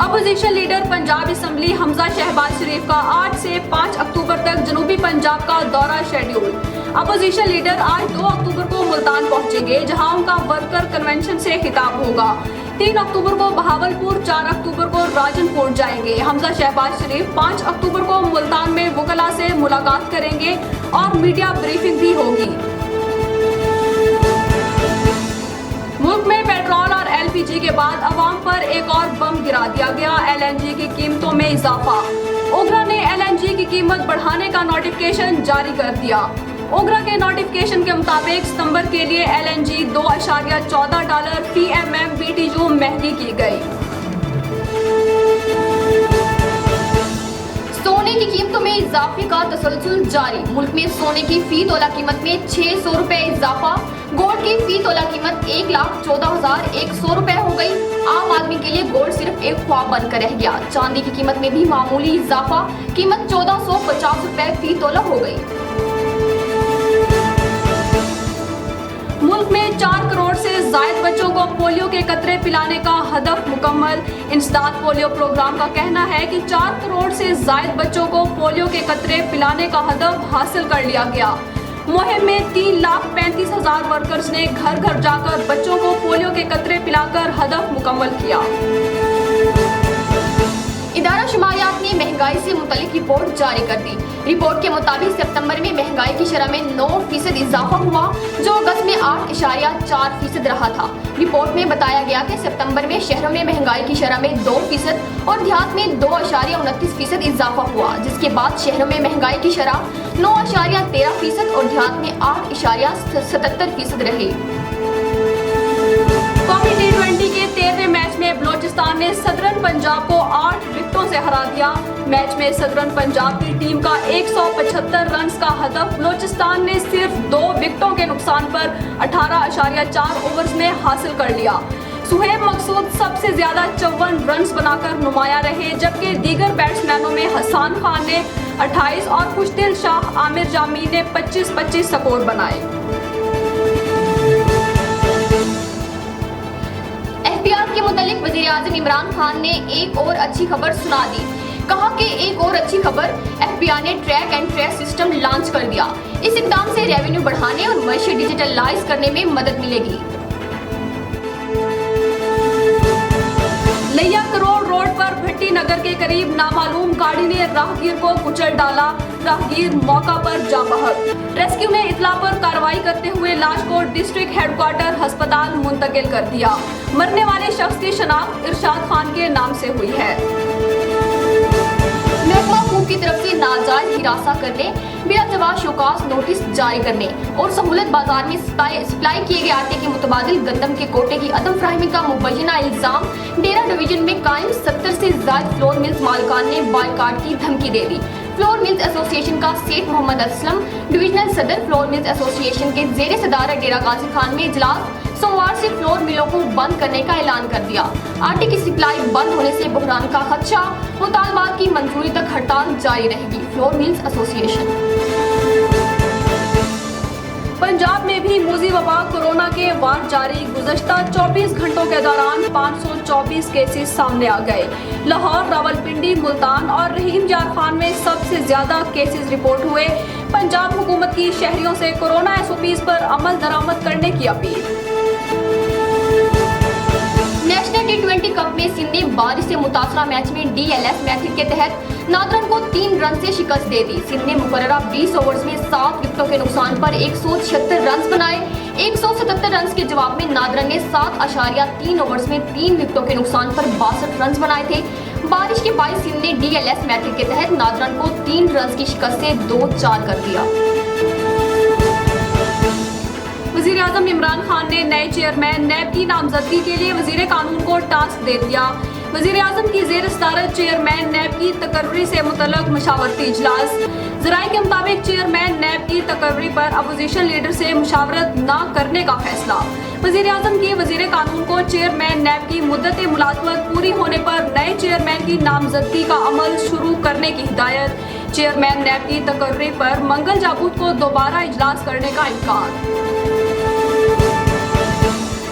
Opposition leader Punjab assembly Hamza Shahbaz Sharif का 8 से 5 अक्टूबर तक जनूबी पंजाब का दौरा शेड्यूल। अपोजिशन लीडर आज 2 अक्टूबर को मुल्तान पहुंचेंगे, जहां उनका वर्कर कन्वेंशन से खिताब होगा। 3 अक्टूबर को बहावलपुर, 4 अक्टूबर को राजनपुर जाएंगे। हमजा शहबाज शरीफ 5 अक्टूबर को मुल्तान में वकला से मुलाकात करेंगे और मीडिया ब्रीफिंग भी होगी। मुल्क में पेट्रोल और LPG के बाद अवाम पर एक और बम गिरा दिया गया। LNG की कीमतों में इजाफा। ओगरा ने LNG की कीमत बढ़ाने का नोटिफिकेशन जारी कर दिया। ओगरा के नोटिफिकेशन के मुताबिक सितंबर के लिए LNG $2.14 फी MMBTU महंगी की गई। सोने की कीमतों में इजाफे का तसलसल जारी। मुल्क में सोने की फी तोला कीमत में 600 रुपए इजाफा। गोल्ड की फी तोला कीमत 1,14,100 रुपए हो गई। आम आदमी के लिए गोल्ड सिर्फ एक ख्वाब बनकर रह गया। चांदी की कीमत में भी मामूली इजाफा, कीमत 1,450 रुपए फी तोला हो गई। मुल्क में 4 करोड़ से जायद बच्चों को पोलियो के कतरे पिलाने का हदफ मुकम्मल। इंसदाद पोलियो प्रोग्राम का कहना है कि 4 करोड़ से जायद बच्चों को पोलियो के कतरे पिलाने का हदफ हासिल कर लिया गया। मुहिम में 3,35,000 वर्कर्स ने घर घर जाकर बच्चों को पोलियो के कतरे पिलाकर हदफ मुकम्मल किया। इदारा शुमारियात ने महंगाई से मुतल्लिक रिपोर्ट जारी कर दी। रिपोर्ट के मुताबिक सितंबर में महंगाई की शरह में 9% इजाफा हुआ, जो अगस्त में 8.4% रहा था। रिपोर्ट में बताया गया कि सितंबर में शहरों में महंगाई की शरह में 2% और देहात में 2.29% इजाफा हुआ, जिसके बाद शहरों में महंगाई की शरह 9.13% और देहात में 8.77% रही। कौमी T20 के 13वें मैच में बलोचिस्तान ने सदरन पंजाब को 8 विकेटों से हरा दिया। मैच में सदरन पंजाब की टीम का 175 रन का हदफ बलोचिस्तान ने सिर्फ 2 विकेटों के नुकसान पर 18.4 ओवर्स में हासिल कर लिया। सुहेब मकसूद सबसे ज्यादा 54 रन बनाकर नुमाया रहे, जबकि दीगर बैट्समैनों में हसन खान ने 28 और खुशदिल शाह आमिर जामी ने 25-25 स्कोर बनाए। एहतियात के मुतालिक वज़ीर आज़म इमरान खान ने एक और अच्छी खबर सुना दी। कहा कि एक और अच्छी खबर, FBI ने track and trace system launch कर दिया। इस इक़दाम से रेवेन्यू बढ़ाने और मईशत डिजिटलाइज करने में मदद मिलेगी। लिया करोड़ रोड पर भट्टी नगर के करीब नामालूम गाड़ी ने राहगीर को कुचल डाला। राहगीर मौका पर जा बहक। रेस्क्यू ने इतला पर कार्रवाई करते हुए लाश को डिस्ट्रिक्ट हेडक्वार्टर अस्पताल मुंतकिल कर दिया। मरने वाले शख्स की शनाख्त इरशाद खान के नाम से हुई है। महकमा खूब की तरफ से नाजायज हिरासा करने, बिला जवाब शोकास नोटिस जारी करने और सहूलत बाजार में सप्लाई किए गए आटे के मुतबादिल गंदम के कोटे की अदम फराहमी का मुबैना इल्जाम डेरा डिवीजन में कायम 70 से ज्यादा फ्लोर मिल्स मालिकान ने बाइकाट की धमकी दे दी। फ्लोर मिल्स एसोसिएशन का सेठ मोहम्मद असलम, डिविजनल सदर फ्लोर मिल्स एसोसिएशन के जेर सदारत डेरा गाजी खान में इजलास, सोमवार से फ्लोर मिलों को बंद करने का ऐलान कर दिया। आटे की सप्लाई बंद होने से बहरान का खदशा, मुतालबात की मंजूरी तक हड़ताल जारी रहेगी। Flour mills association. पंजाब में भी मूजी वबा कोरोना के वार जारी। गुज़श्ता 24 घंटों के दौरान 524 केसेस सामने आ गए। लाहौर, रावलपिंडी, मुल्तान और रहीम जार खान में सबसे ज्यादा केसेस रिपोर्ट हुए। पंजाब हुकूमत की शहरियों से कोरोना SOPs पर अमल दरामद करने की अपील। नेशनल T20 कप में सिंध ने बारिश से मुतासरा मैच में DLS मैथड के तहत नादरन को 3 रन से शिकस्त दे दी। सिंध ने मुकर्ररा 20 ओवर्स में 7 विकेटों के नुकसान पर 176 रन बनाए। 177 रन के जवाब में नादरन ने 7.3 ओवर्स में 3 विकेटों के नुकसान पर 62 रन बनाए थे। बारिश के बाद सिंध ने DLS मैथड के तहत नादरन को 3 रन की शिकस्त से 2-4 कर दिया। वज़ीर आज़म इमरान खान ने नए चेयरमैन नैब की नामजदगी के लिए वज़ीर कानून को टास्क दे दिया। वज़ीर आज़म की ज़ेर सदारत चेयरमैन नैब की तकर्री से मुतल्लक मशावरती इजलास। ज़राए के मुताबिक चेयरमैन नैब की तकर्री पर अपोजिशन लीडर से मुशावरत न करने का फैसला। वज़ीर आज़म की वज़ीर कानून को चेयरमैन नैब की मुद्दत मुलाज़मत पूरी होने पर नए चेयरमैन की नामजदगी का अमल शुरू करने की हिदायत। चेयरमैन नैब की तकर्री पर मंगल जाबूत को दोबारा इजलास करने का इम्कान।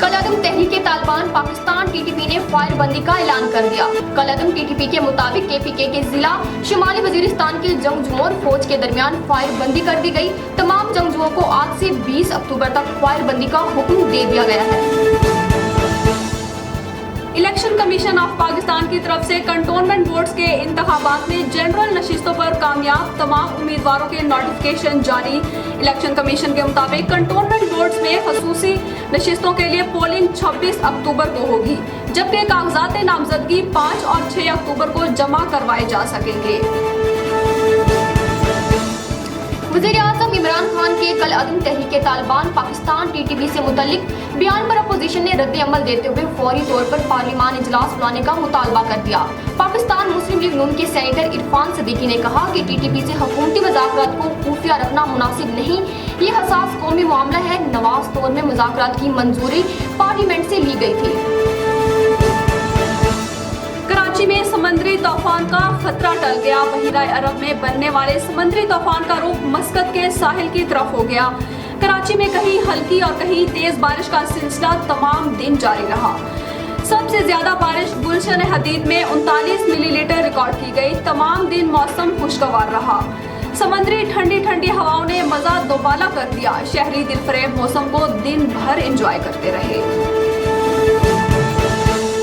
कल अदम तहरीक तालिबान पाकिस्तान TTP ने फायर बंदी का ऐलान कर दिया। कल अदम टीटीपी के मुताबिक केपीके के जिला शुमाली वजीरिस्तान के जंगजुओं और फौज के दरमियान फायर बंदी कर दी गई। तमाम जंगजुओं को आज से 20 अक्टूबर तक फायर बंदी का हुक्म दे दिया गया है। इलेक्शन कमीशन ऑफ पाकिस्तान की तरफ से कंटोनमेंट बोर्ड्स के इंतखाबात में जनरल नशिस्तों पर कामयाब तमाम उम्मीदवारों के नोटिफिकेशन जारी। इलेक्शन कमीशन के मुताबिक कंटोनमेंट बोर्ड्स में खसूसी नशिस्तों के लिए पोलिंग 26 अक्टूबर को होगी, जबकि कागजात नामजदगी 5 और 6 अक्टूबर को जमा करवाए जा सकेंगे। वज़ीर-ए-आज़म इमरान खान के कल अदम तहरीक-ए-तालिबान पाकिस्तान टीटीपी से मुतल्लिक बयान पर अपोजिशन ने रद्द अमल देते हुए फौरी तौर पर पार्लिमान इजलास बुलाने का मुतालबा कर दिया। पाकिस्तान मुस्लिम लीग नून के सेनेटर इरफान सदीकी ने कहा कि टीटीपी से हुकूमती मुज़ाकरात को खुफिया रखना मुनासिब नहीं, ये हसास कौमी मामला है। नवाज तौर में मुज़ाकरात की मंजूरी पार्लियामेंट से ली गई थी। कराची में समंदरी तूफान का खतरा टल गया। बहीरा अरब में बनने वाले समंदरी तूफान का रुख मस्कत के साहिल की तरफ हो गया। कराची में कहीं हल्की और कहीं तेज बारिश का सिलसिला तमाम दिन जारी रहा। सबसे ज्यादा बारिश गुलशन हदीद में 39 मिलीलीटर रिकॉर्ड की गई। तमाम दिन मौसम खुशगवार रहा। समंदरी ठंडी ठंडी हवाओं ने मजा दोबाला कर दिया। शहरी दिलफरेब मौसम को दिन भर एंजॉय करते रहे।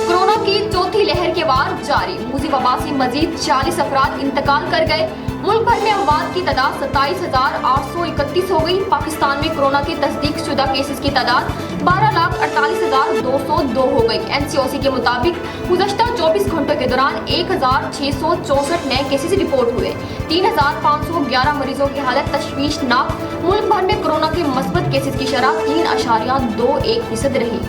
कोरोना की चौथी लहर के बाद जारी। मूजी वबा से मजीद 40 अफराद इंतकाल कर गए। मुल्क भर में अमवात की तादाद 27,831 हो गई। पाकिस्तान में कोरोना के तस्दीक शुदा केसेस की तादाद 12,48,202 हो गई। NCOC के मुताबिक गुज़श्ता 24 घंटों के दौरान 1,664 नए केसेस रिपोर्ट हुए। 3,511 मरीजों की हालत तशवीशनाक। मुल्क भर में कोरोना के मस्बत केसेस की शरह 3.21% रही।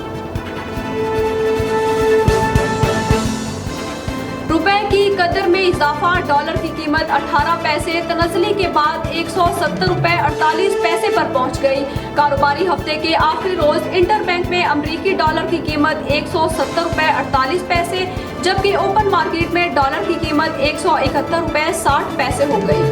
रुपए की कदर में इजाफा। डॉलर की कीमत 18 पैसे तनज़ली के बाद 170 रुपए 48 पैसे पर पहुंच गई। कारोबारी हफ्ते के आखिरी रोज इंटरबैंक में अमरीकी डॉलर की कीमत 170 रुपए 48 पैसे, जबकि ओपन मार्केट में डॉलर की कीमत 171 रुपए 60 पैसे हो गई।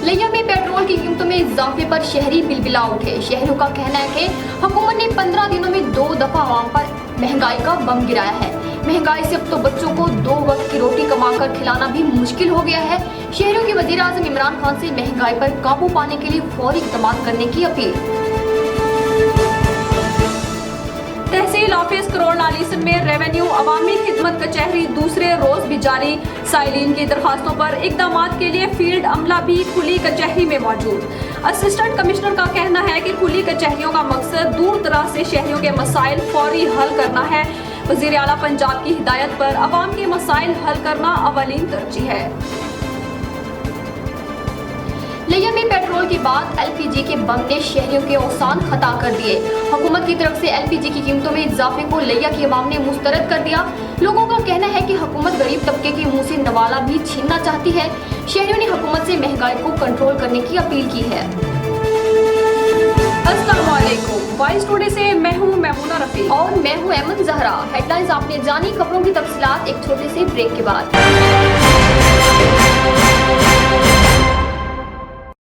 लिया में पेट्रोल की कीमतों में इजाफे पर शहरी बिलबिला उठे। शहरियों का कहना है कि हुकूमत ने 15 दिनों में 2 दफा आवाम पर महंगाई का बम गिराया है। महंगाई से अब तो बच्चों को 2 वक्त की रोटी कमाकर खिलाना भी मुश्किल हो गया है। शहरियों के वज़ीर-ए-आज़म इमरान खान से महंगाई पर काबू पाने के लिए फौरी इक़दाम करने की अपील। तहसील ऑफिस करोड़ नालीसन में रेवेन्यू अवामी खिदमत कचहरी दूसरे रोज भी जारी। साइलिन की दरखास्तों पर इक़दामात के लिए फील्ड अमला भी खुली कचहरी में मौजूद। असिस्टेंट कमिश्नर का कहना है कि खुली कचहरियों का मकसद दूर दराज से शहरियों के मसाइल फौरी हल करना है। वज़ीर आला पंजाब की हिदायत पर अवाम के मसाइल हल करना अवलीन तरजीह है। लिया में पेट्रोल के बाद LPG के बम ने शहरियों के औसान खता कर दिए। हुकूमत की तरफ से LPG की कीमतों में इजाफे को लिया के अवाम ने मुस्तरद कर दिया। लोगों का कहना है कि हुकूमत गरीब तबके के मुंह से नवाला भी छीनना चाहती है। शहरियों ने हुकूमत से महंगाई को कंट्रोल करने की अपील की है। अस्सलाम वालेकुम। वॉइस टुडे से मैं हूँ मैमूना रफी और मैं हूँ अहमद जहरा। हेडलाइंस आपने जानी, खबरों की तफसीलात एक छोटे से ब्रेक के बाद।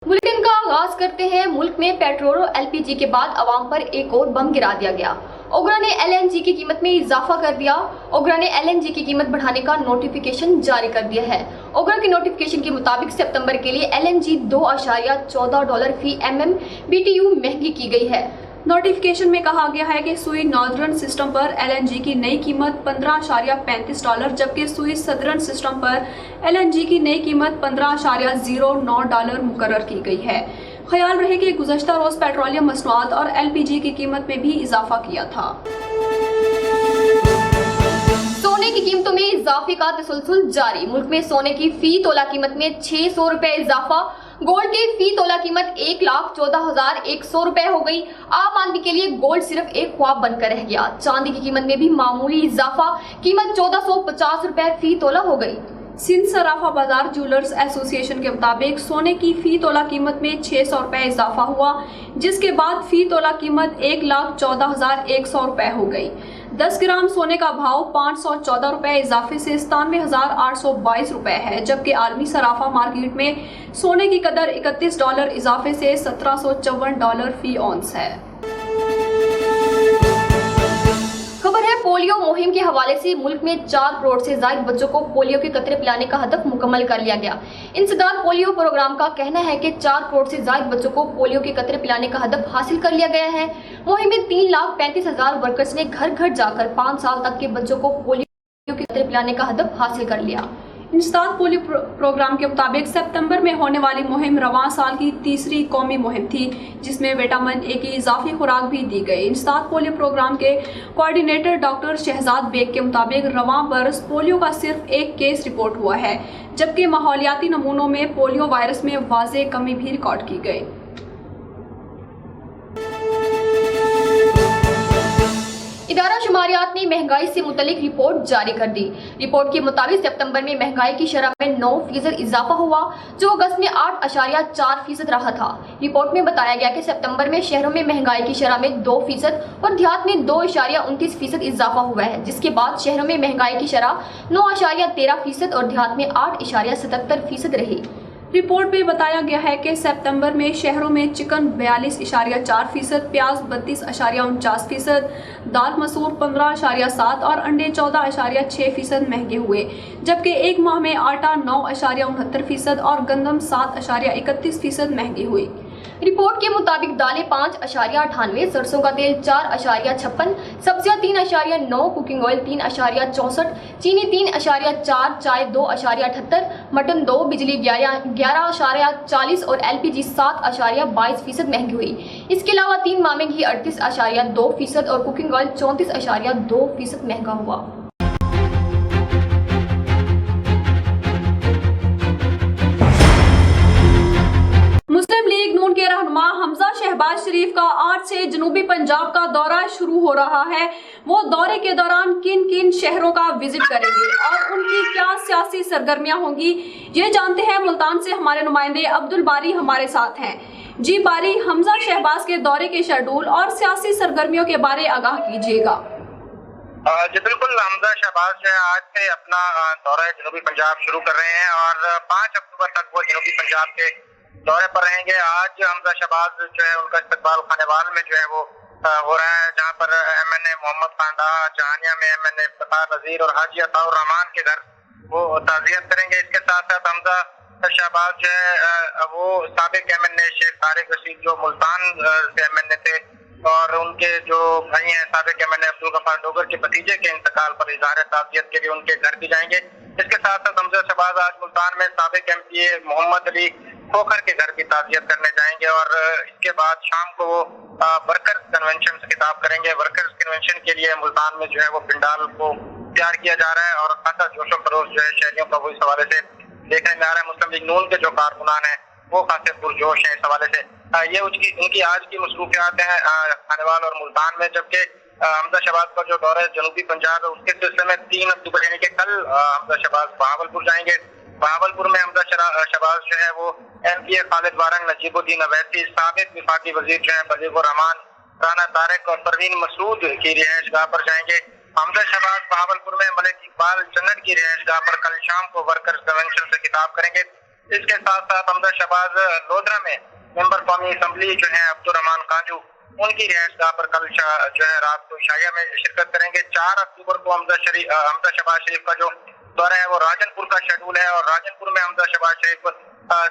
बुलेटिन का आगाज करते हैं। मुल्क में पेट्रोल और LPG के बाद अवाम पर एक और बम गिरा दिया गया। ओगरा ने LNG की कीमत में इजाफा कर दिया। ओगरा ने LNG की कीमत बढ़ाने का नोटिफिकेशन जारी कर दिया है। ओगरा के नोटिफिकेशन के मुताबिक सितंबर के लिए LNG $2.14 फी MMBTU महंगी की गई है। नोटिफिकेशन में कहा गया है कि सुई नॉर्दर्न सिस्टम पर LNG की नई कीमत $15.35, जबकि सुई सदर्न सिस्टम पर LNG की नई कीमत $15.09 मुकर्रर की गई है। ख्याल रहे कि गुज़श्ता रोज पेट्रोलियम मसनूआत और LPG की कीमत में भी इजाफा किया था। सोने की कीमतों में इजाफे का तसलसल जारी। मुल्क में सोने की फी तोला कीमत में 600 रुपए इजाफा। गोल्ड की फी तोला कीमत 1,14,100 रुपए हो गई। आम आदमी के लिए गोल्ड सिर्फ एक ख्वाब बनकर रह गया। चांदी की कीमत में भी मामूली इजाफा। कीमत 1,450 रुपए फी तोला हो गई। सिंध सराफा बाजार ज्वेलर्स एसोसिएशन के मुताबिक सोने की फी तोला कीमत में 600 रुपए इजाफा हुआ, जिसके बाद फी तोला कीमत 1,14,100 रुपए हो गई। 10 ग्राम सोने का भाव 514 रुपए इजाफे से 97,822 रुपए है, जबकि आलमी सराफा मार्केट में सोने की कदर $31 इजाफे से $1754 फी औंस है। खबर पोलियो मुहिम के हवाले से मुल्क में 4 करोड़ से ज्यादा बच्चों को पोलियो के कतरे पिलाने का हदफ मुकम्मल कर लिया गया। इंसदाद पोलियो प्रोग्राम का कहना है कि 4 करोड़ से ज्यादा बच्चों को पोलियो के कतरे पिलाने का हदफ हासिल कर लिया गया है। मुहिम में 3,35,000 वर्कर्स ने घर घर जाकर 5 साल तक के बच्चों को पोलियो के कतरे पिलाने का हदफ हासिल कर लिया। इंसदाद पोलियो प्रोग्राम के मुताबिक सितंबर में होने वाली मुहिम रवां साल की तीसरी कौमी मुहिम थी, जिसमें विटामिन ए की इजाफी खुराक भी दी गई। इंसदाद पोलियो प्रोग्राम के कोऑर्डिनेटर डॉक्टर शहजाद बेग के मुताबिक रवां बरस पोलियो का सिर्फ एक केस रिपोर्ट हुआ है, जबकि माहौलियाती नमूनों में पोलियो वायरस में वाज़ेह कमी भी रिकॉर्ड की गई। इदारा शुमारियात ने महंगाई से मुतलिक रिपोर्ट जारी कर दी। रिपोर्ट के मुताबिक सितंबर में महंगाई की शरह में 9% इजाफा हुआ, जो अगस्त में 8.4% रहा था। रिपोर्ट में बताया गया कि सितंबर में शहरों में महंगाई की शरह में 2% और देहात में 2.29% इजाफा हुआ है, जिसके बाद शहरों में महंगाई की शरह 9.13% और देहात में 8.77% रही। रिपोर्ट में बताया गया है कि सितंबर में शहरों में चिकन 42.4%, प्याज 32.49%, दाल मसूर 15.7% और अंडे 14.6% महंगे हुए, जबकि एक माह में आटा 9.69% और गंदम 7.31% महंगी हुई। रिपोर्ट के मुताबिक दालें 5.98, सरसों का तेल 4.56, सब्जियां 3.9, कुकिंग ऑयल 3.64, चीनी 3.4, चाय 2.78, मटन 2, बिजली 11.40 और LPG 7.22% महंगी हुई। इसके अलावा 3 माह में घी 38.2% और कुकिंग ऑयल 34.2% महंगा हुआ। मुस्लिम लीग नून के रहनुमा हमजा शहबाज शरीफ का आज से जनूबी पंजाब का दौरा शुरू हो रहा है। वो दौरे के दौरान किन किन शहरों का विजिट करेंगे और उनकी क्या सियासी सरगर्मियां होंगी, ये जानते हैं मुल्तान से हमारे नुमाइंदे अब्दुल बारी हमारे साथ हैं। जी बारी, हमजा शहबाज के दौरे के शेड्यूल और सियासी सरगर्मियों के बारे आगाह कीजिएगा। जी बिल्कुल, हमजा शहबाज जो है आज से अपना दौरा जनूबी पंजाब शुरू कर रहे हैं और 5 अक्टूबर तक वो जनूबी पंजाब के दौरे पर रहेंगे। आज हमजा शहबाज जो है उनका इस्तकबाल खानेवाल में जो है वो हो रहा है, जहां पर MNA मोहम्मद खांडा, जहानिया में MNA इफ्तिखार नजीर और हाजी अताउर रहमान के घर वो ताज़ियत करेंगे। इसके साथ साथ हमजा शहबाज जो है वो साबिक MNA शेख तारिक रशीद जो मुल्तान से MNA थे और उनके जो भाई हैं साबिक MNA अब्दुल गफ्फार डोगर के भतीजे के इंतकाल पर इज़हार ताज़ियत के लिए उनके घर भी जाएंगे। इसके साथ साथ हमजा शहबाज आज मुल्तान में साबिक MPA मोहम्मद अली खोखर के घर की ताज़ियत करने जाएंगे और इसके बाद शाम को वो वर्कर्स कन्वेंशन से खिताब करेंगे। वर्कर्स कन्वेंशन के लिए मुल्तान में जो है वो पिंडाल को तैयार किया जा रहा है और खासा जोशो खरोश जो है शहरियों का वो इस हवाले से देखने में आ रहा है। मुस्लिम लीग नून के जो कारकुनान है वो खासे पुरजोश है इस हवाले से। ये उनकी आज की मसरूफियात हैं खानेवाल और मुल्तान में, जबकि हमजा शहबाज का जो दौरा है जनूबी पंजाब है उसके सिलसिले में 3 अक्टूबर यानी कि कल हमजा शहबाज बहावलपुर जाएंगे। बहावलपुर में हमजा शहबाज जो है वो MPA खालिद वारंग, नजीबुद्दीन अवैसी, साबिक विफाकी वजीर जो है बलीगुर रहमान, राना तारिक और परवीन मसूद की रिहाइशगाह पर जाएंगे। हमजा शहबाज बहावलपुर में मलिक इकबाल चन्नन की रिहाइशगाह पर कल शाम को वर्कर्स कन्वेंशन से खिताब करेंगे। इसके साथ साथ हमजा शहबाज लोधरा में मेंबर कौमी असम्बली जो है अब्दुल रहमान कांजू उनकी रिहाइशगाह पर कल जो है रात को इशाया में शिरकत करेंगे। 4 अक्टूबर को हमजा शहबाज शरीफ का जो दौरा है वो राजनपुर का शेड्यूल है और राजनपुर में हमजा शहबाज शरीफ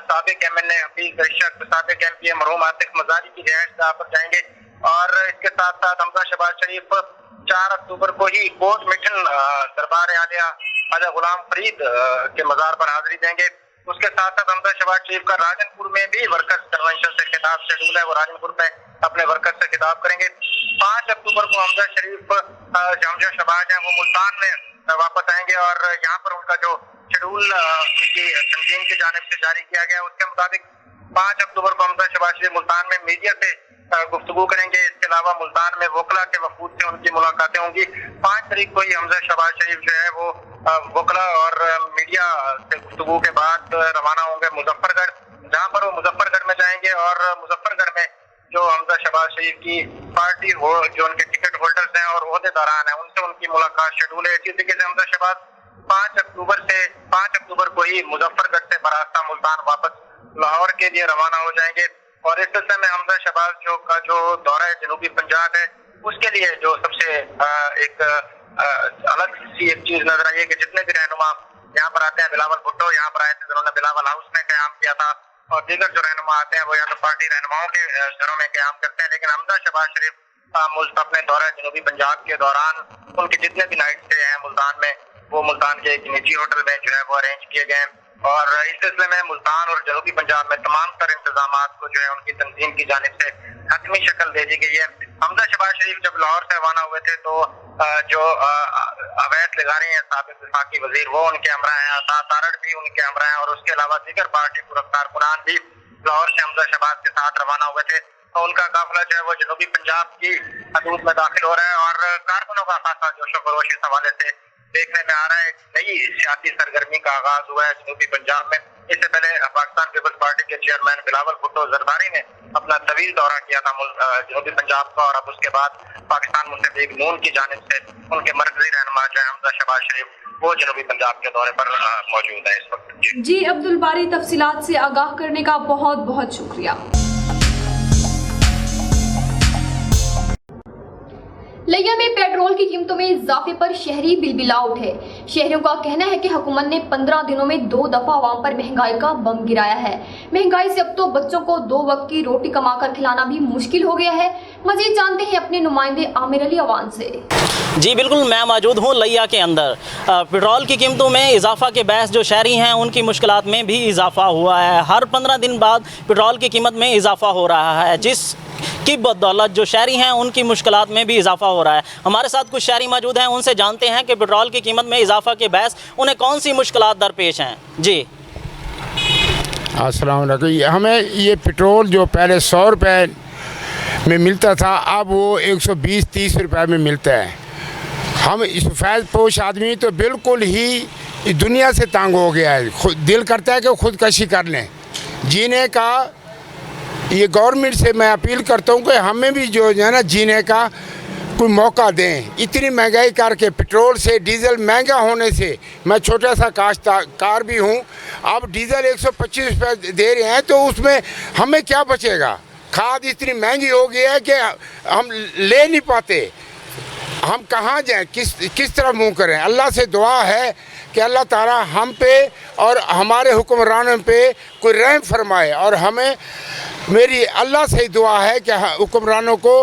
साबिक MNA हफीज दर्शक, साबिक MPA मरहूम आतिक मजारी की रिहाइशगाह पर जाएंगे और इसके साथ साथ हमजा शहबाज शरीफ 4 अक्टूबर को ही कोट मिठन दरबार आलिया ख्वाजा गुलाम फरीद के मजार पर हाजिरी देंगे। उसके साथ साथ हमजा शहबाज शरीफ का राजनपुर में भी वर्कर्स कन्वेंशन से खिताब शेड्यूल है, वो राजनपुर में अपने वर्कर्स से खिताब करेंगे। 5 अक्टूबर को हमजा शहबाज है वो मुल्तान में वापस आएंगे और यहाँ पर उनका जो शेड्यूल उनकी तंजीम की जानिब से जारी किया गया उसके मुताबिक 5 अक्टूबर को हमजा शहबाज शरीफ मुल्तान में मीडिया से गुफ्तगू करेंगे। इसके अलावा मुल्तान में वकला के वफूद से उनकी मुलाकातें होंगी। 5 तारीख को ही हमजा शहबाज शरीफ जो है वो वकला और मीडिया से गुफ्तगू के बाद रवाना होंगे मुजफ्फरगढ़, जहाँ पर वो मुजफ्फरगढ़ में जाएंगे और मुजफ्फरगढ़ में जो हमजा शहबाज शरीफ की पार्टी हो जो उनके टिकट होल्डर्स हैं और ओहदेदारान हैं उनसे उनकी मुलाकात शेड्यूल है। इसी तरीके से हमजा शहबाज 5 अक्टूबर को ही मुजफ्फरगढ़ से बरास्ता मुल्तान वापस लाहौर के लिए रवाना हो जाएंगे और इस सिलसिले में हमजा शहबाज का जो दौरा है जनूबी पंजाब है उसके लिए जो सबसे एक अलग सी एक चीज नजर आई है कि जितने भी रहनुमा यहाँ पर आते हैं, बिलावल भुट्टो यहाँ पर आए थे जिन्होंने बिलावल हाउस में क्याम किया था, और दीगर जो रहनुमा आते हैं वो या तो पार्टी रहनुमाओं के घरों में क्याम करते हैं, लेकिन हमजा शहबाज शरीफ अपने दौरे जनूबी पंजाब के दौरान उनके जितने भी नाइट स्टे हैं मुल्तान में, वो मुल्तान के एक निजी होटल में जो है वो अरेंज किए गए, और इस सिलसिले में मुल्तान और जनूबी पंजाब में तमाम तर इंतजाम को जो है उनकी तंजीम की जानिब से हतमी शक्ल दे दी गई है। हमजा शहबाज शरीफ जब लाहौर से रवाना हुए थे तो जो अवैध लिगारी हैं साबिक वफाकी वजीर वो उनके हमरा हैं, अता तारड़ भी उनके हमरा हैं, और उसके अलावा दीगर पार्टी को रफ्तार कुरान भी लाहौर से हमजा शहबाज के साथ रवाना हुए थे। तो उनका काफिला जो है वो जनूबी पंजाब की हदूद में दाखिल हो रहा है, और कारकुनों का खासा जोशो खरोश इस हवाले से देखने में आ रहा है। एक नई सियासी सरगर्मी का आगाज हुआ है जनूबी पंजाब में। इससे पहले पाकिस्तान पीपल्स पार्टी के चेयरमैन बिलावल भुट्टो जरदारी ने अपना तवील दौरा किया था जनूबी पंजाब का, और अब उसके बाद पाकिस्तान मुस्लिम लीग नून की जानिब से उनके मरकजी रहनुमा जो है हमजा शहबाज शरीफ वो जनूबी पंजाब के दौरे पर मौजूद है इस वक्त। जी अब्दुल बारी, तफसीलात से आगाह करने का बहुत बहुत शुक्रिया। लिया में पेट्रोल की कीमतों में इजाफे पर शहरी बिलबिला उठे। शहरियों का कहना है कि हुकूमत ने 15 दिनों में 2 दफा आवाम पर महंगाई का बम गिराया है। महंगाई से अब तो बच्चों को 2 वक्त की रोटी कमाकर खिलाना भी मुश्किल हो गया है। मजीद जानते हैं अपने नुमाइंदे आमिर अली अवान से। जी बिल्कुल, मैं मौजूद हूँ लिया के अंदर। पेट्रोल की कीमतों में इजाफा के बायस जो शहरी हैं उनकी मुश्किलात में भी इजाफा हुआ है। हर 15 दिन बाद पेट्रोल की कीमत में इजाफा हो रहा है, जिस की बदौलत जो शहरी हैं उनकी मुश्किलात में भी इजाफा हो रहा है। हमारे साथ कुछ शहरी मौजूद हैं, उनसे जानते हैं कि पेट्रोल की कीमत में इजाफा के बायस उन्हें कौन सी मुश्किलात दरपेश हैं। जी अस्सलाम वालेकुम। हमें ये पेट्रोल जो पहले 100 रुपये में मिलता था, अब वो 120-30 रुपये में मिलता है। हम इस फैज़ पोश आदमी तो बिल्कुल ही दुनिया से तंग हो गया है। दिल करता है कि ख़ुदकशी कर लें। जीने का ये गवर्नमेंट से मैं अपील करता हूँ कि हमें भी जो है ना जीने का कोई मौका दें। इतनी महंगाई करके पेट्रोल से डीज़ल महंगा होने से, मैं छोटा सा काश्तकार भी हूँ, अब डीज़ल 125 रुपये दे रहे हैं, तो उसमें हमें क्या बचेगा। खाद इतनी महंगी हो गई है कि हम ले नहीं पाते। हम कहाँ जाएं, किस तरफ मुँह करें। अल्लाह से दुआ है कि अल्लाह ताला हम पे और हमारे हुक्मरानों पे कोई रहम फरमाए, और हमें मेरी अल्लाह से दुआ है कि हुक्मरानों को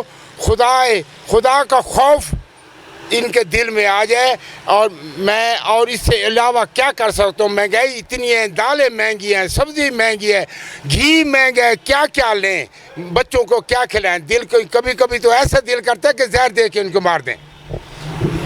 खुदा का खौफ इनके दिल में आ जाए। और मैं और इससे अलावा क्या कर सकता हूँ। महंगाई इतनी है, दालें महंगी हैं, सब्ज़ी महंगी है, घी महंगा है, क्या क्या लें, बच्चों को क्या खिलाएं। दिल को कभी कभी तो ऐसा दिल करता है कि जहर दे के उनको मार दें।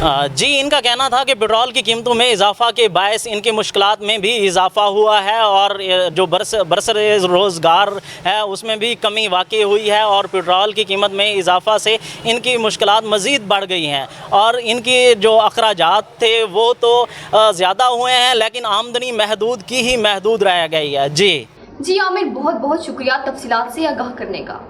जी, इनका कहना था कि पेट्रोल की कीमतों में इजाफा के बायस इनकी मुश्किलात में भी इजाफा हुआ है, और जो बरसर रोज़गार है उसमें भी कमी वाक़ई हुई है, और पेट्रोल की कीमत में इजाफा से इनकी मुश्किलात मज़ीद बढ़ गई हैं, और इनकी जो अखराजात थे वो तो ज़्यादा हुए हैं, लेकिन आमदनी महदूद की ही महदूद रह गई है। जी आमिर, बहुत बहुत शुक्रिया तफसीलात से आगाह करने का।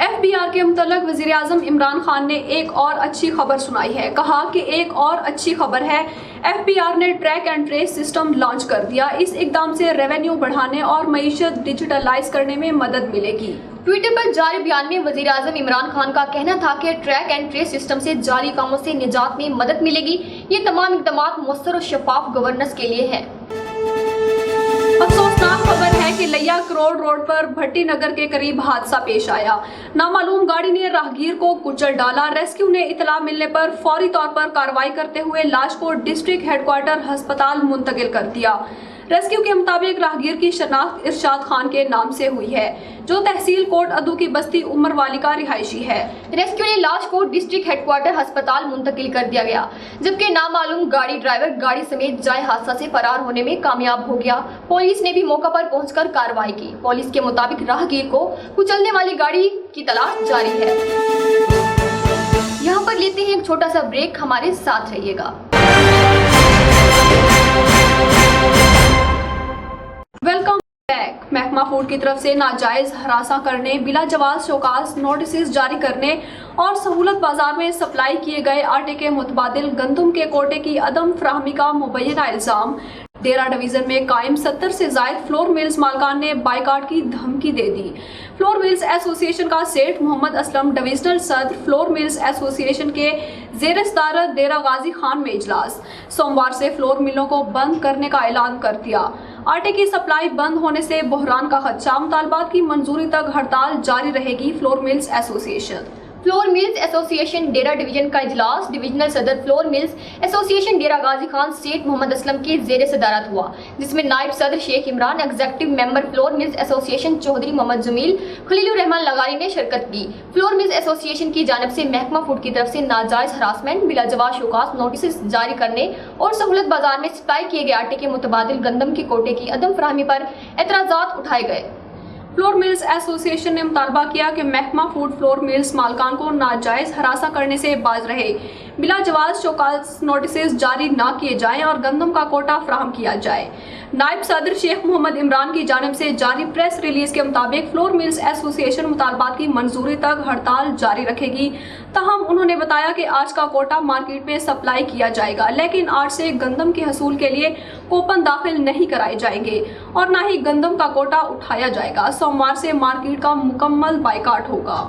FBR के मुतल्लिक़ वज़ीर आज़म इमरान खान ने एक और अच्छी खबर सुनाई है। कहा कि एक और अच्छी खबर है, FBR ने track and trace system launch कर दिया। इस इक़दाम से रेवेन्यू बढ़ाने और मईशत डिजिटलाइज करने में मदद मिलेगी। ट्विटर पर जारी बयान में वज़ीर आज़म इमरान खान का कहना था कि ट्रैक एंड ट्रेस सिस्टम से जारी कामों से निजात में मदद मिलेगी। ये तमाम इक़दाम मौसर और शफाफ गवर्नेंस के लिए है। अफसोसनाक खबर है कि लिया करोड़ रोड पर भट्टी नगर के करीब हादसा पेश आया। नामालूम गाड़ी ने राहगीर को कुचल डाला। रेस्क्यू ने इतला मिलने पर फौरी तौर पर कार्रवाई करते हुए लाश को डिस्ट्रिक्ट हेडक्वार्टर अस्पताल मुंतकिल कर दिया। रेस्क्यू के मुताबिक राहगीर की शनाख्त इरशाद खान के नाम से हुई है, जो तहसील कोट अदू की बस्ती उमर वाली का रिहायशी है। रेस्क्यू ने लाश को डिस्ट्रिक्ट हेडक्वार्टर अस्पताल मुंतकिल कर दिया गया, जबकि नामालूम गाड़ी ड्राइवर गाड़ी समेत जाए हादसा से फरार होने में कामयाब हो गया। पुलिस ने भी मौका पर पहुंचकर कार्रवाई की। पुलिस के मुताबिक राहगीर को कुचलने वाली गाड़ी की तलाश जारी है। यहाँ पर लेते हैं एक छोटा सा ब्रेक, हमारे साथ रहिएगा। Welcome back. महकमा फूड की तरफ से नाजायज हरासा करने, बिला जवाज शोकास नोटिस जारी करने और सहूलत बाजार में सप्लाई किए गए आटे के मुतबादिल गंदम के कोटे की अदम फराहमी का मुबैना इल्जाम देरा डिवीजन में कायम 70 से जायद फ्लोर मिल्स मालकान ने बाइकाट की धमकी दे दी। फ्लोर मिल्स एसोसिएशन का सेठ मोहम्मद असलम डिविजनल सदर फ्लोर मिल्स एसोसिएशन के ज़ेर सदारत डेरा गाजी खान में इजलास। सोमवार से फ्लोर मिलों को बंद करने का ऐलान कर दिया। आटे की सप्लाई बंद होने से बहरान का खदशा, मुतालबात की मंजूरी तक हड़ताल जारी रहेगी। Flour mills association flour mills association Dera division का इजलास डिविजनल सदर flour mills association Dera Ghazi Khan Seth Mohammad Aslam के ज़ेर सदारत हुआ, जिसमें नायब सदर Sheikh Imran, executive member flour mills association Chaudhry Mohammad Jamil, Khalilur Rehman Lagari ने शिरकत की। फ्लोर मिल्स एसोसिएशन की जानिब से महकमा फूड की तरफ से नाजायज हरासमेंट, बिला जवाब शोकास नोटिस जारी करने और सहूलत बाजार में सप्लाई किए गए आटे के मुतबादिल गंदम के कोटे की अदम फराहमी पर एतराज़ात उठाए गए। फ्लोर मिल्स एसोसिएशन ने मुतालबा किया कि महकमा फूड फ्लोर मिल्स मालकान को नाजायज हरासा करने से बाज रहे, बिला जवाज शोकास नोटिस जारी न किए जाएं और गंदम का कोटा फराहम किया जाए। नायब सदर शेख मोहम्मद इमरान की जानिब से जारी प्रेस रिलीज के मुताबिक फ्लोर मिल्स एसोसिएशन मुतालबात की मंजूरी तक हड़ताल जारी रखेगी। ताहम उन्होंने बताया कि आज का कोटा मार्केट में सप्लाई किया जाएगा, लेकिन आज से गंदम के हसूल के लिए कूपन दाखिल नहीं कराए जाएंगे और न ही गंदम का कोटा उठाया जाएगा। सोमवार से मार्केट का मुकम्मल बाइकाट होगा।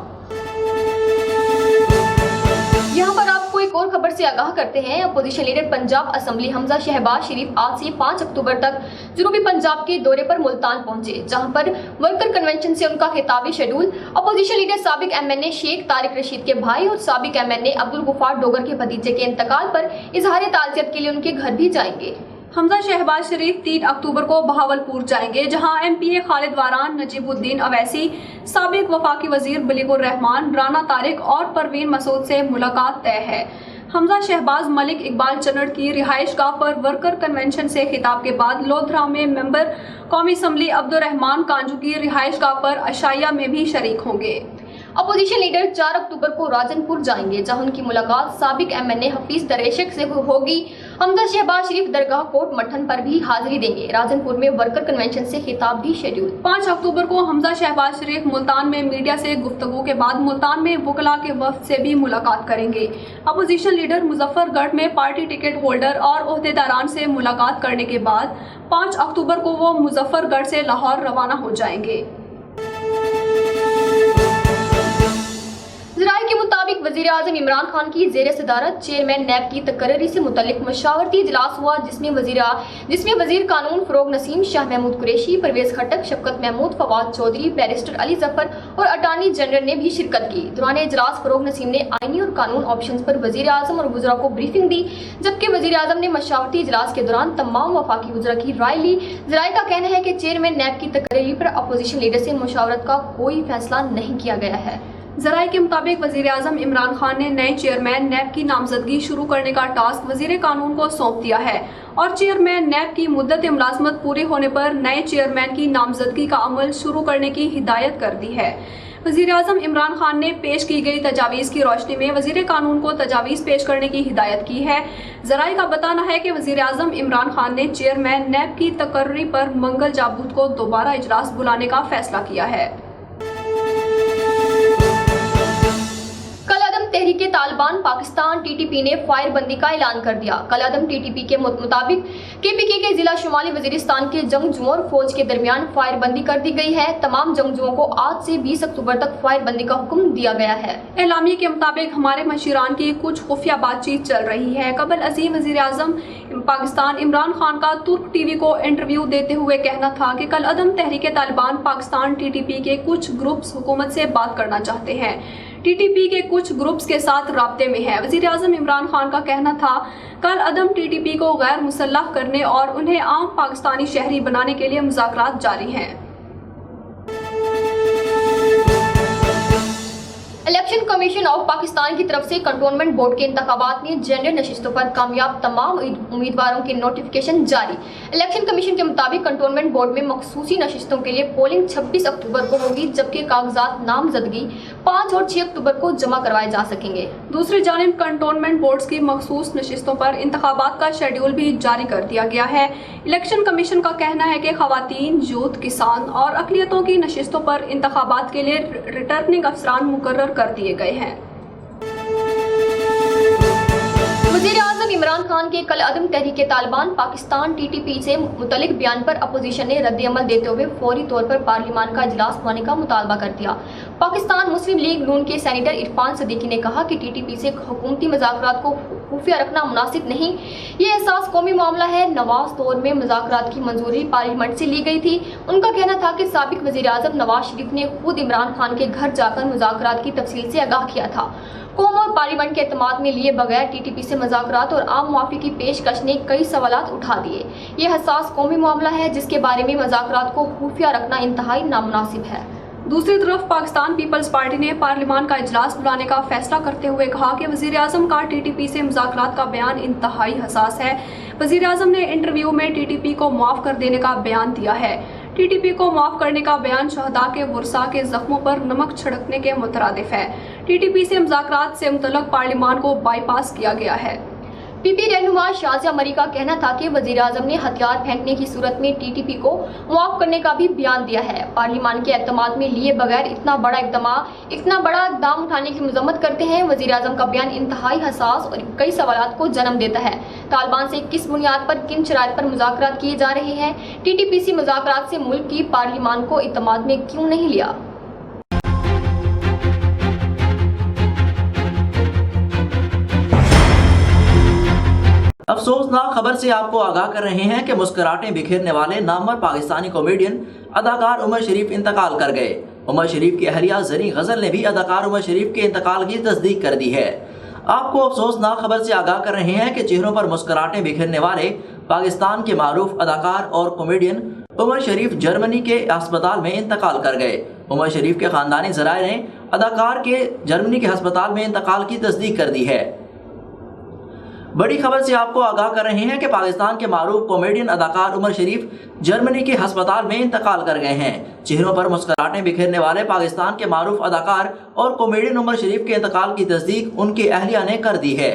यहाँ पर आपको एक और खबर से आगाह करते हैं। Opposition leader Punjab assembly Hamza Shahbaz Sharif आज से 5 अक्टूबर तक जनूबी पंजाब के दौरे पर मुल्तान पहुंचे, जहां पर वर्कर कन्वेंशन से उनका खिताबी शेड्यूल अपोजिशन लीडर साबिक एमएनए शेख तारिक रशीद के भाई और साबिक एमएनए अब्दुल गुफार डोगर के भतीजे के इंतकाल पर इजहार ताज़ियत के लिए उनके घर भी जाएंगे। हमजा शहबाज शरीफ 3 अक्टूबर को बहावलपुर जाएंगे, जहां एमपीए खालिद वारान, नजीबुद्दीन अवैसी, साबिक वफाकी वजीर बलीगुर रहमान, राना तारिक और परवीन मसूद से मुलाकात तय है। हमजा शहबाज मलिक इकबाल चन्नड़ की रिहाइश गाह पर वर्कर कन्वेंशन से खिताब के बाद लोधरा में मेंबर कौमी असम्बली अब्दुर्रहमान कांजू की रिहाइश गाह पर अशाइया में भी शरीक होंगे। अपोजिशन लीडर 4 अक्टूबर को राजनपुर जाएंगे, जहां उनकी मुलाकात साबिक एमएनए हफीज दरेशक से होगी। हमजा शहबाज शरीफ दरगाह कोट मठन पर भी हाजिरी देंगे। राजनपुर में वर्कर कन्वेंशन से खिताब भी शेड्यूल। 5 अक्टूबर को हमजा शहबाज शरीफ मुल्तान में मीडिया से गुफ्तगू के बाद मुल्तान में वकला के वफ्द से भी मुलाकात करेंगे। अपोजिशन लीडर मुजफ्फरगढ़ में पार्टी टिकट होल्डर और ओहदेदारान से मुलाकात करने के बाद 5 अक्टूबर को वो मुजफ्फरगढ़ से लाहौर रवाना हो जाएंगे। ज़राए के मुताबिक वज़ीर आज़म इमरान खान की ज़ेर सदारत चेयरमैन नैब की तकर्री से मुतल्लिक मशावरती इजलास हुआ, जिसमें वज़ीर कानून फ़रोग नसीम, शाह महमूद कुरैशी, परवेज़ खट्टक, शफकत महमूद, फवाद चौधरी, बैरिस्टर अली जफर और अटार्नी जनरल ने भी शिरकत की। दौरान इजलास फ़रोग नसीम ने आईनी और कानून ऑप्शंस पर वज़ीर आज़म और वज़रा को ब्रीफिंग दी, जबकि वज़ीर आज़म ने मशावरती इजलास के दौरान तमाम वफाकी वज़रा की राय ली। ज़राए का कहना है कि चेयरमैन नैब की तकर्री पर अपोजिशन लीडर से मुशावरत का कोई फैसला नहीं किया गया है। ज़राए के मुताबिक वज़ीर आज़म इमरान खान ने नए चेयरमैन नैब की नामजदगी शुरू करने का टास्क वज़ीर कानून को सौंप दिया है और चेयरमैन नैब की मुद्दत मुलाजमत पूरी होने पर नए चेयरमैन की नामजदगी का अमल शुरू करने की हिदायत कर दी है। वज़ीर आज़म इमरान खान ने पेश की गई तजावीज़ की रोशनी में वज़ीर कानून को तजावीज़ पेश करने की हिदायत की है। ज़राए का बताना है कि वज़ीर आज़म इमरान खान ने चेयरमैन नैब की तकर्री पर मंगल जाबूत को दोबारा इजलास बुलाने का फैसला किया है। तहरीके तालिबान पाकिस्तान टीटीपी ने फायरबंदी का ऐलान कर दिया। कल-ए-आदम टीटीपी के मुताबिक केपीके के जिला शुमाली वजीरिस्तान के जंगजुओं और फौज के दरमियान फायरबंदी कर दी गई है। तमाम जंगजुओं को आज से 20 अक्टूबर तक फायरबंदी का हुक्म दिया गया है। एलामिया के मुताबिक हमारे मशीरान की कुछ खुफिया बातचीत चल रही है। कबल अजीम वजीर आजम पाकिस्तान इमरान खान का तुर्क टीवी को इंटरव्यू देते हुए कहना था कि कल-ए-आदम तहरीके तालिबान पाकिस्तान टीटीपी के कुछ ग्रुप्स हुकूमत से बात करना चाहते हैं, टीटीपी के कुछ ग्रुप्स के साथ राब्ते में है। वज़ीर आज़म इमरान खान का कहना था कल-ए-आदम टीटीपी को गैर मुसल्लह करने और उन्हें आम पाकिस्तानी शहरी बनाने के लिए मुज़ाकरात जारी हैं। इलेक्शन कमीशन ऑफ पाकिस्तान की तरफ से कंटोनमेंट बोर्ड के इंतखाबात में जनरल नशिस्तों पर कामयाब तमाम उम्मीदवारों की नोटिफिकेशन जारी। इलेक्शन कमीशन के मुताबिक कंटोनमेंट बोर्ड में मखसूसी नशिस्तों के लिए पोलिंग 26 अक्टूबर को होगी, जबकि कागजात नामजदगी 5 और 6 अक्टूबर को जमा करवाए जा सकेंगे। दूसरी जानिब कंटोनमेंट बोर्ड की मखसूस नशिस्तों पर इंतखाबात का शेड्यूल भी जारी कर दिया गया है। इलेक्शन कमीशन का कहना है कि खवातीन, यूथ, किसान और अक़लियतों की नशिस्तों पर इंतखाबात के लिए रिटर्निंग अफसरान मुकर्रर कर दिए गए हैं। वज़ीर-ए-आज़म इमरान खान के कल अदम तहरीक तालिबान पाकिस्तान TTP से मुतल्लिक बयान पर अपोजिशन ने रद्द-ए-अमल देते हुए फौरी तौर पर पार्लियामान का इजलास बुलाने का मुतालबा कर दिया। पाकिस्तान मुस्लिम लीग नून के सेनेटर इरफान सदीकी ने कहा कि TTP से हुकूमती मुज़ाकरात को खुफिया रखना मुनासिब नहीं, ये एहसास कौमी मामला है। नवाज दौर में मुज़ाकरात की मंजूरी पार्लियामेंट से ली गई थी। उनका कहना था कि साबिक वज़ीर-ए-आज़म नवाज शरीफ ने खुद इमरान खान के घर जाकर मुज़ाकरात की तफसील से आगाह किया था। कौम और पार्लियामेंट के एतमाद में लिए बगैर TTP से मुज़ाकरात और आम मुआफ़ी की पेशकश ने कई सवालात उठा दिए। ये हसास कौमी मामला है जिसके बारे में मुज़ाकरात को खुफिया रखना इंतहाई नामुनासिब है। दूसरी तरफ पाकिस्तान पीपल्स पार्टी ने पार्लियामान का इजलास बुलाने का फैसला करते हुए कहा कि वज़ीर-ए-आज़म का TTP से मुज़ाकरात का बयान इंतहाई हसास है। वज़ीर-ए-आज़म ने इंटरव्यू में TTP को माफ़ कर देने का बयान दिया है। TTP को माफ़ करने का बयान शहदा के वर्सा के जख्मों पर नमक छिड़कने के मुतरादिफ है। TTP से मुज़ाकरात से मुतल्लक पार्लियामान को बाईपास किया गया है। PP रहनुमा शाज़िया मरी का कहना था कि वज़ीर-ए-आज़म ने हथियार फेंकने की सूरत में TTP को मुआफ़ करने का भी बयान दिया है। पार्लियामान के एतमाद में लिए बगैर इतना बड़ा इकदाम उठाने की मजम्मत करते हैं। वज़ीर-ए-आज़म का बयान इंतहाई हसास और कई सवालात को जन्म देता है। तालिबान से किस बुनियाद पर किन शराइत पर मुज़ाकरात किए जा रहे हैं? TTP से मुज़ाकरात से मुल्क की पार्लियामान को इत्तेमाद में क्यों नहीं लिया? अफसोसनाक खबर से आपको आगाह कर रहे हैं कि मुस्कुराहटें बिखेरने वाले नामवर पाकिस्तानी कॉमेडियन अदाकार उमर शरीफ इंतकाल कर गए। उमर शरीफ की अहलिया ज़री गज़ल ने भी अदाकार उमर शरीफ के इंतकाल की तस्दीक कर दी है। आपको अफसोसनाक खबर से आगाह कर रहे हैं कि चेहरों पर मुस्कुराहटें बिखेरने वाले पाकिस्तान के मारूफ अदाकार और कॉमेडियन उमर शरीफ जर्मनी के अस्पताल में इंतकाल कर गए। उमर शरीफ के ख़ानदानी ज़राए ने अदाकार के जर्मनी के अस्पताल में इंतकाल की तस्दीक कर दी है। बड़ी खबर से आपको आगाह कर रहे हैं कि पाकिस्तान के मारूफ कॉमेडियन अदाकार उमर शरीफ जर्मनी के अस्पताल में इंतकाल कर गए हैं। चेहरों पर मुस्कुराहटें बिखेरने वाले पाकिस्तान के मारूफ अदाकार और कॉमेडियन उमर शरीफ के इंतकाल की तस्दीक उनके अहलिया ने कर दी है।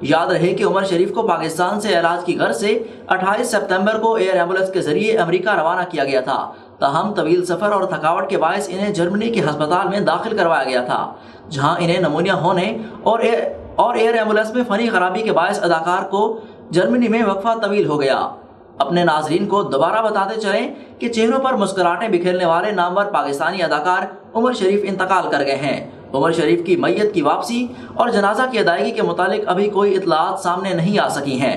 याद रहे कि उमर शरीफ को पाकिस्तान से इलाज की गर्ज से 28 सितंबर को एयर एम्बुलेंस के जरिए अमेरिका रवाना किया गया था। ताहम तवील सफ़र और थकावट के बायस इन्हें जर्मनी के अस्पताल में दाखिल करवाया गया था, जहाँ इन्हें नमूनिया होने और एयर एम्बुलेंस में फनी खराबी के बायस अदाकार को जर्मनी में वक्फा तवील हो गया। अपने नाजरीन को दोबारा बताते चलें कि चेहरों पर मुस्कुराहटें बिखेरने वाले नामवर पाकिस्तानी अदाकार उमर शरीफ इंतकाल कर गए हैं। उमर शरीफ की मैयत की वापसी और जनाजा की अदायगी के मुतालिक अभी कोई इतलात सामने नहीं आ सकी हैं।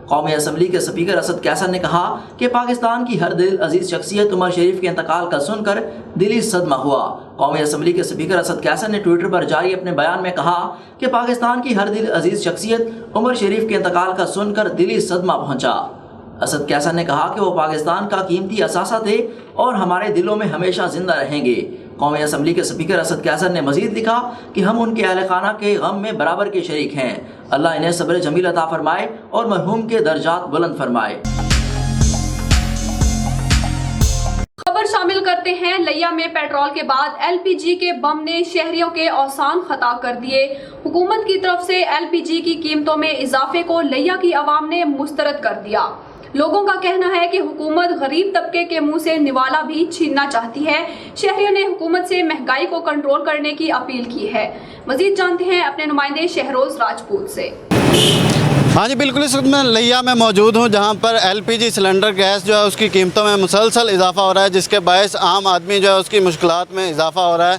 कौमी असम्बली के स्पीकर असद कैसर ने कहा कि पाकिस्तान की हर दिल अजीज शख्सियत उमर शरीफ के इंतकाल का सुनकर दिली सदमा हुआ। कौमी असम्बली के स्पीकर असद कैसर ने ट्विटर पर जारी अपने बयान में कहा कि पाकिस्तान की हर दिल अजीज शख्सियत उमर शरीफ के इंतकाल का सुनकर दिली सदमा पहुंचा। असद कैसर ने कहा कि वो पाकिस्तान का कीमती असासा थे और हमारे दिलों में हमेशा जिंदा रहेंगे। कौमी असम्बली के स्पीकर असद कैसर ने मजीद लिखा कि हम उनके अहले खाना के गम में बराबर के शरीक हैं। अल्लाह इन्हें सब्र जमील अता फरमाए और मरहूम के दर्जात बुलंद फरमाए। खबर शामिल करते हैं। लिया में पेट्रोल के बाद LPG के बम ने शहरियों के औसान खता कर दिए। हुकूमत की तरफ से LPG की कीमतों में इजाफे को लिया की आवाम ने मुस्तरद कर दिया। लोगों का कहना है कि हुकूमत गरीब तबके के मुंह से निवाला भी छीनना चाहती है। शहरियों ने हुकूमत से महंगाई को कंट्रोल करने की अपील की है। मजीद जानते हैं अपने नुमाइंदे शहरोज राजपूत से। हाँ जी, बिल्कुल इस वक्त मैं लिया में मौजूद हूँ, जहाँ पर LPG सिलेंडर गैस जो है उसकी कीमतों में मुसलसल इजाफा हो रहा है, जिसके बायस आम आदमी जो है उसकी मुश्किलात में इजाफा हो रहा है।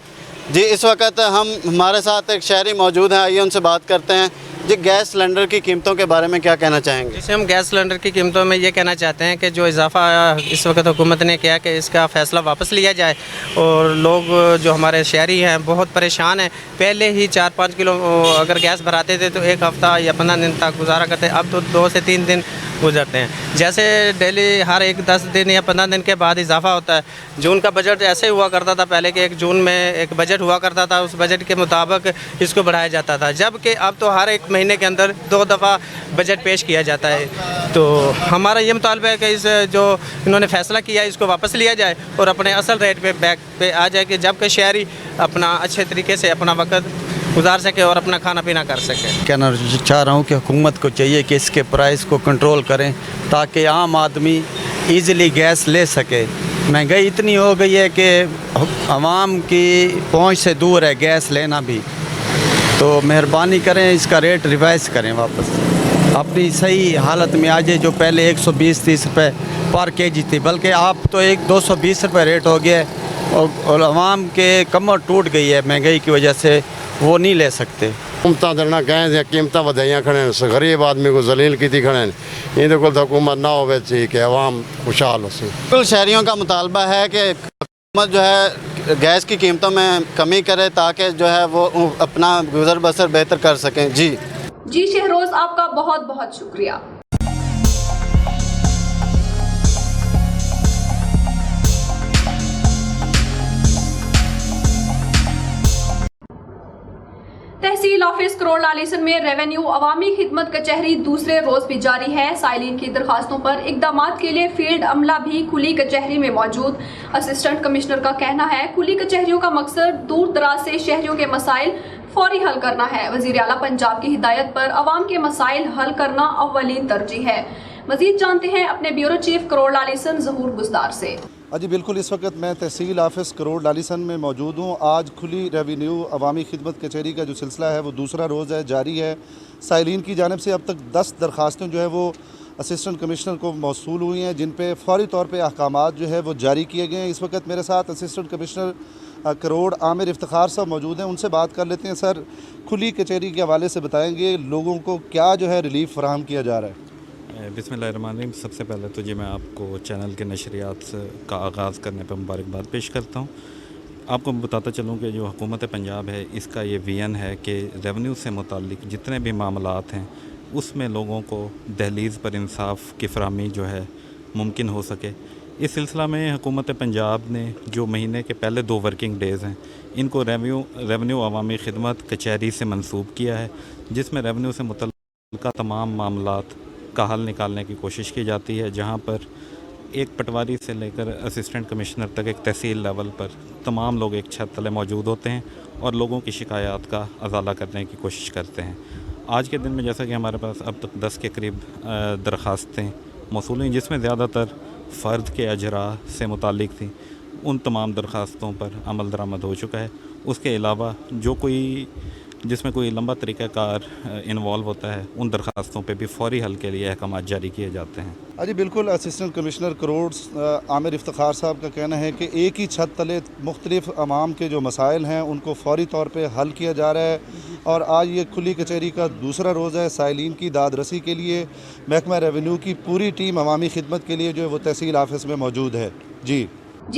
जी, इस वक्त हमारे साथ एक शहरी मौजूद हैं, आइए उनसे बात करते हैं। जी, गैस सिलेंडर की कीमतों के बारे में क्या कहना चाहेंगे? जैसे हम गैस सिलेंडर की कीमतों में ये कहना चाहते हैं कि जो इजाफा इस वक्त हुकूमत ने किया कि इसका फ़ैसला वापस लिया जाए। और लोग जो हमारे शहरी हैं बहुत परेशान हैं। पहले ही 4-5 किलो अगर गैस भराते थे तो एक हफ़्ता या 15 दिन तक गुजारा करते, अब तो 2 से 3 दिन गुजरते हैं। जैसे डेली हर 10 दिन या 15 दिन के बाद इजाफा होता है। जून का बजट ऐसे हुआ करता था पहले कि 1 जून में एक बजट हुआ करता था, उस बजट के मुताबिक इसको बढ़ाया जाता था, जबकि अब तो हर 1 महीने के अंदर 2 दफ़ा बजट पेश किया जाता है। तो हमारा ये मुतालबा है कि इस जो इन्होंने फ़ैसला किया इसको वापस लिया जाए और अपने असल रेट पे बैक पे आ जाए, कि जबकि शहरी अपना अच्छे तरीके से अपना वक्त गुजार सके और अपना खाना पीना कर सके। कहना चाह रहा हूँ कि हुकूमत को चाहिए कि इसके प्राइस को कंट्रोल करें ताकि आम आदमी ईज़िली गैस ले सके। महंगाई इतनी हो गई है कि आवाम की पहुँच से दूर है गैस लेना भी। تو مہربانی کریں اس کا ریٹ ریوائز کریں واپس, اپنی صحیح حالت میں آ جائے. جو پہلے 120-130 روپے پر کے جی تھی, بلکہ آپ تو 220 روپے ریٹ ہو گیا ہے, اور عوام کے کمر ٹوٹ گئی ہے مہنگائی کی وجہ سے, وہ نہیں لے سکتے. قیمتاں درنا کہیں قیمتاں ودائیاں کھڑے ہیں, غریب آدمی کو ذلیل کی تھی کھڑے ہیں. یہ کو حکومت نہ ہوئے چاہیے کہ عوام خوشحال ہو سی. بالکل شہریوں کا مطالبہ ہے کہ حکومت جو ہے گیس کی قیمتوں میں کمی کرے تاکہ جو ہے وہ اپنا گزر بسر بہتر کر سکیں. جی شہروز, آپ کا بہت بہت شکریہ. تحصیل آفس کروڑ لالیسن میں ریونیو عوامی خدمت کچہری دوسرے روز بھی جاری ہے. سائلین کی درخواستوں پر اقدامات کے لیے فیلڈ عملہ بھی کھلی کچہری میں موجود. اسسٹنٹ کمشنر کا کہنا ہے کھلی کچہریوں کا مقصد دور دراز سے شہریوں کے مسائل فوری حل کرنا ہے. وزیر اعلیٰ پنجاب کی ہدایت پر عوام کے مسائل حل کرنا اولین ترجیح ہے. مزید جانتے ہیں اپنے بیورو چیف کروڑ لالیسن ظہور بزدار سے. جی بالکل, اس وقت میں تحصیل آفس کروڑ لالیسن میں موجود ہوں. آج کھلی ریونیو عوامی خدمت کچہری کا جو سلسلہ ہے وہ دوسرا روز ہے, جاری ہے. سائلین کی جانب سے اب تک 10 درخواستیں جو ہے وہ اسسٹنٹ کمشنر کو موصول ہوئی ہیں, جن پہ فوری طور پہ احکامات جو ہے وہ جاری کیے گئے ہیں. اس وقت میرے ساتھ اسسٹنٹ کمشنر کروڑ عامر افتخار صاحب موجود ہیں, ان سے بات کر لیتے ہیں. سر, کھلی کچہری کے حوالے سے بتائیں گے لوگوں کو کیا جو ہے ریلیف فراہم کیا جا رہا ہے؟ بسم اللہ الرحمن الرحیم. سب سے پہلے تو میں آپ کو چینل کے نشریات کا آغاز کرنے پہ مبارکباد پیش کرتا ہوں. آپ کو بتاتا چلوں کہ جو حکومت پنجاب ہے اس کا یہ ویژن ہے کہ ریونیو سے متعلق جتنے بھی معاملات ہیں اس میں لوگوں کو دہلیز پر انصاف کی فراہمی جو ہے ممکن ہو سکے. اس سلسلہ میں حکومت پنجاب نے جو مہینے کے پہلے 2 ورکنگ ڈیز ہیں ان کو ریونیو عوامی خدمت کچہری سے منسوب کیا ہے, جس میں ریونیو سے متعلقہ تمام معاملات کا حل نکالنے کی کوشش کی جاتی ہے, جہاں پر ایک پٹواری سے لے کر اسسٹنٹ کمشنر تک ایک تحصیل لیول پر تمام لوگ ایک چھت تلے موجود ہوتے ہیں اور لوگوں کی شکایات کا ازالہ کرنے کی کوشش کرتے ہیں. آج کے دن میں جیسا کہ ہمارے پاس اب تک 10 کے قریب درخواستیں موصول ہیں, جس میں زیادہ تر فرد کے اجراء سے متعلق تھیں. ان تمام درخواستوں پر عمل درآمد ہو چکا ہے. اس کے علاوہ جس میں کوئی لمبا طریقہ کار انوالو ہوتا ہے ان درخواستوں پہ بھی فوری حل کے لیے احکامات جاری کیے جاتے ہیں. جی بالکل, اسسٹنٹ کمشنر کروڑ عامر افتخار صاحب کا کہنا ہے کہ ایک ہی چھت تلے مختلف عوام کے جو مسائل ہیں ان کو فوری طور پہ حل کیا جا رہا ہے. اور آج یہ کھلی کچہری کا دوسرا روز ہے. سائلین کی داد رسی کے لیے محکمہ ریونیو کی پوری ٹیم عوامی خدمت کے لیے جو ہے وہ تحصیل آفس میں موجود ہے. جی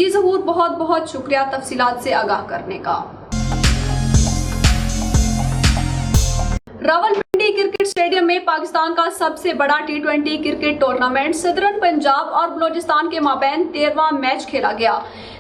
ظہور, بہت بہت شکریہ تفصیلات سے آگاہ کرنے کا. راولپنڈی کرکٹ اسٹیڈیم میں پاکستان کا سب سے بڑا T20 کرکٹ ٹورنامنٹ صدرن پنجاب اور بلوچستان کے مابین 13واں میچ کھیلا گیا.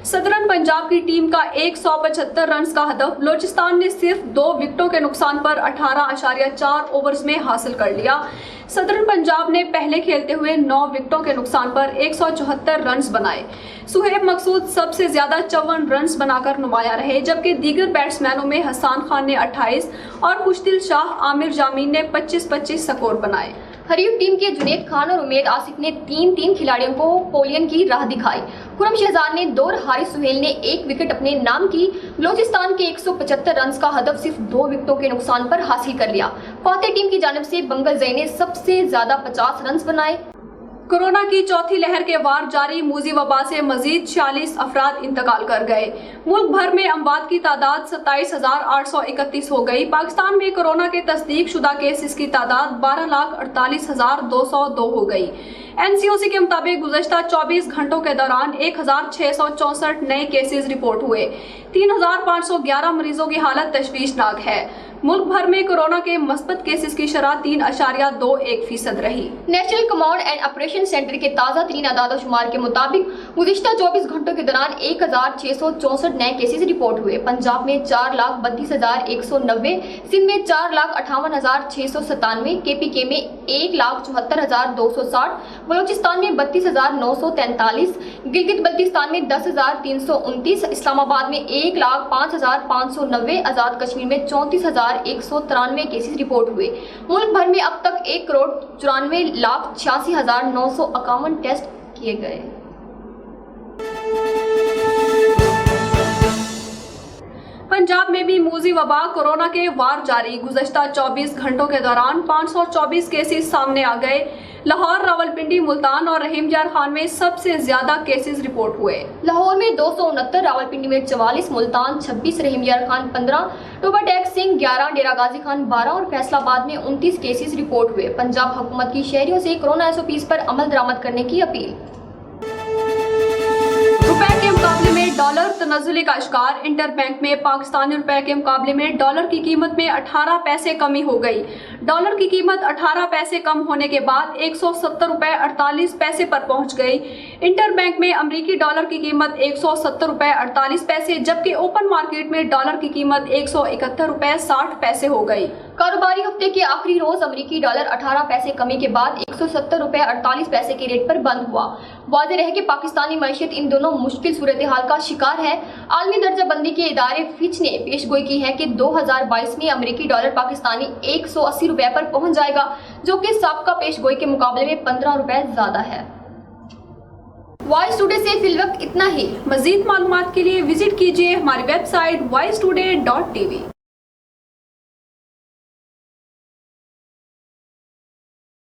صدرن پنجاب کی ٹیم کا 175 رنز کا ہدف بلوچستان نے صرف 2 وکٹوں کے نقصان پر 18.4 اوورز میں حاصل کر لیا. صدرن پنجاب نے پہلے کھیلتے ہوئے 9 وکٹوں کے نقصان پر 174 رنز بنائے. سہیب مقصود سب سے زیادہ 54 رنز بنا کر نمایاں رہے, جبکہ دیگر بیٹسمینوں میں حسان خان نے 28 اور خوشدل شاہ عامر جامین نے 25-25 سکور بنائے. حریف ٹیم کے جنید خان اور امید آصف نے 3 کھلاڑیوں کو پولین کی راہ دکھائی. خرم شہزاد نے 2 اور حارث سہیل نے 1 وکٹ اپنے نام کی. بلوچستان کے 175 رنز کا ہدف صرف 2 وکٹوں کے نقصان پر حاصل کر لیا. فاتح ٹیم کی جانب سے بنگل زئی نے سب سے زیادہ 50 رنز بنائے. کورونا کی چوتھی لہر کے وار جاری موذی وبا سے مزید 46 افراد انتقال کر گئے. ملک بھر میں اموات کی تعداد 27,831 ہو گئی. پاکستان میں کورونا کے تصدیق شدہ کیسز کی تعداد 12,48,202 ہو گئی. NCOC کے مطابق گزشتہ 24 گھنٹوں کے دوران 1,664 نئے کیسز رپورٹ ہوئے. 3,511 مریضوں کی حالت تشویشناک ہے. ملک بھر میں کورونا کے مثبت کیسز کی شرح 3.21% رہی. National command and operation centre کے تازہ ترین اعداد و شمار کے مطابق گزشتہ 24 گھنٹوں کے دوران 1,664 نئے کیسز رپورٹ ہوئے. پنجاب میں 4,32,190, سندھ میں 4,58,697, KPK میں 1,74,260, بلوچستان میں 32,943, گلگت بلتستان میں 10,329, اسلام آباد میں 1,05,590, آزاد کشمیر میں 34,193 کیسز رپورٹ ہوئے. ملک بھر میں اب تک 1,94,86,951 ٹیسٹ کیے گئے. पंजाब में भी मूजी वबा कोरोना के वार जारी। गुज़श्ता 24 घंटों के दौरान 524 केसेस सामने आ गए। लाहौर, रावलपिंडी, मुल्तान और रहीमयार खान में सबसे ज्यादा केसेस रिपोर्ट हुए। लाहौर में 269, रावलपिंडी में 44, मुल्तान 26, रहीमयार खान 15, टोबाटेक सिंह 11, डेरा गाजी खान 12 और फैसलाबाद में 29 केसेस रिपोर्ट हुए। पंजाब हुकूमत की शहरियों से कोरोना SOPs पर अमल दरामद करने की अपील। रुपए के मुकाबले में डॉलर तनज़्ज़ुल का शिकार। इंटरबैंक में पाकिस्तानी रुपए के मुकाबले में डॉलर की कीमत में 18 पैसे कमी हो गई। डॉलर की कीमत 18 पैसे कम होने के बाद 170 रुपए 48 पैसे पर पहुंच गई। इंटरबैंक में अमरीकी डॉलर की कीमत 170 रुपए 48 पैसे, जबकि ओपन मार्केट में डॉलर की कीमत 171 रुपए 60 पैसे हो गई। कारोबारी हफ्ते के आखिरी रोज अमरीकी डॉलर 18 पैसे कमी के बाद 170 रुपए 48 पैसे के रेट पर बंद हुआ। वाज़ेह रहे कि पाकिस्तानी मईशत इन दोनों मुश्किल सूरत हाल का शिकार है। आलमी दर्जा बंदी के इदारे फिच ने पेशगोई की है कि 2022 में अमरीकी डॉलर पाकिस्तानी 180 रुपए पर पहुंच जाएगा, जो कि साबका पेशगोई के मुकाबले में 15 रुपए ज्यादा है। वॉइस टुडे से फिलवक्त इतना ही। मजीद मालूमात के लिए विजिट कीजिए हमारी वेबसाइट voicetoday.tv।